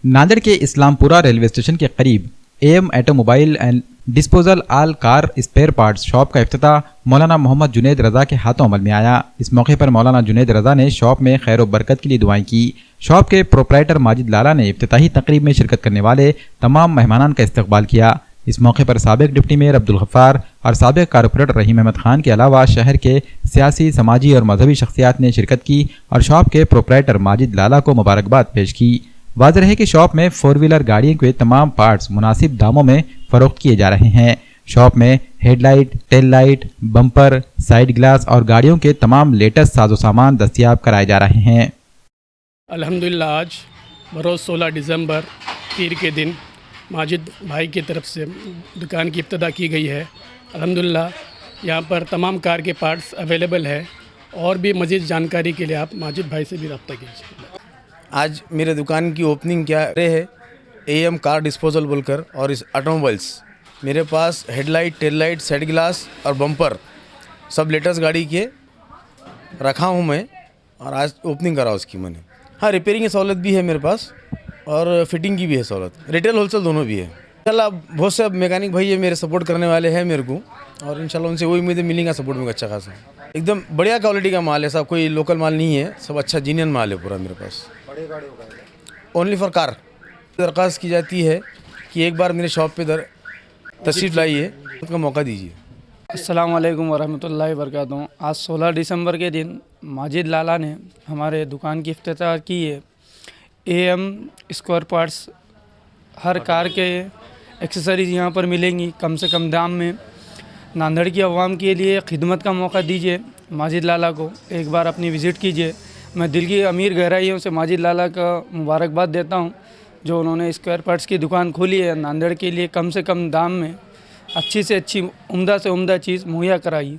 नांदेड़ के Islampura railway station के करीब M automobile and disposal all car spare parts shop का इफ्तिताह मौलाना मोहम्मद जुनैद रज़ा के हाथों अमल में आया। इस मौके पर मौलाना जुनैद रज़ा ने शॉप में खैर व बरकत के लिए दुआएं की। शॉप के प्रोप्राइटर माजिद लाला ने इफ्तिताही तकरीब में शिरकत करने वाले तमाम मेहमानान का इस्तकबाल किया। इस मौके पर साबिक डिप्टी मेयर अब्दुल गफ्फार और साबिक कारपोरेटर रहीम अहमद खान के अलावा शहर के सियासी, समाजी और मजहबी शख्सियात ने शिरकत की और शॉप के प्रोप्राइटर माजिद लाला को मुबारकबाद पेश की। वाज़ेह है कि शॉप में 4 व्हीलर गाड़ियों के तमाम पार्ट्स मुनासिब दामों में फ़रोख्त किए जा रहे हैं। शॉप में headlight, tail light, bumper, side glass और गाड़ियों के तमाम लेटेस्ट साजो सामान दस्तयाब कराए जा रहे हैं। अल्हम्दुलिल्लाह आज बरोज़ 16 दिसंबर पीर के दिन माजिद भाई की तरफ से दुकान की इब्तिदा की गई है। अल्हम्दुलिल्लाह यहाँ पर तमाम कार के पार्ट्स अवेलेबल है और भी मज़ीद जानकारी के लिए आप माजिद भाई से भी रब्ता कीजिए। आज मेरे दुकान की ओपनिंग क्या है एम कार डिस्पोजल बोलकर, और इस ऑटोमोबाइल्स मेरे पास headlight, tail light, side glass और बम्पर सब लेटेस्ट गाड़ी के रखा हूँ मैं, और आज ओपनिंग करा उसकी मैंने। हाँ, रिपेयरिंग की सहूलत भी है मेरे पास और फिटिंग की भी है सहूलत, रिटेल होलसेल दोनों भी है। इंशाल्लाह बहुत से मैकेनिक भाई ये मेरे सपोर्ट करने वाले हैं मेरे को, और इंशाल्लाह उनसे वही उम्मीदें मिलेंगे सपोर्ट में अच्छा खासा। एकदम बढ़िया क्वालिटी का माल है, सब कोई लोकल माल नहीं है, सब अच्छा जीनियन माल है पूरा मेरे पास। ओनली फॉर कार दरख्वास्त की जाती है कि एक बार मेरे शॉप पे तशरीफ़ लाइए, उसका मौका दीजिए। अस्सलाम वालेकुम वरहमतुल्लाहि वबरकातुहू। आज 16 दिसंबर के दिन माजिद लाला ने हमारे दुकान की इफ्तिताह की है। एम स्क्वायर पार्ट्स हर कार के एक्सेसरीज़ यहाँ पर मिलेंगी कम से कम दाम में। नांदेड़ की अवाम के लिए खिदमत का मौका दीजिए माजिद लाला को, एक बार अपनी विज़िट कीजिए। मैं दिल की अमीर गहराइयों से माजिद लाला का मुबारकबाद देता हूँ जो उन्होंने स्क्वायर पार्ट्स की दुकान खोली है। नांदेड़ के लिए कम से कम दाम में अच्छी से अच्छी, उम्दा से उम्दा चीज़ मुहैया कराई।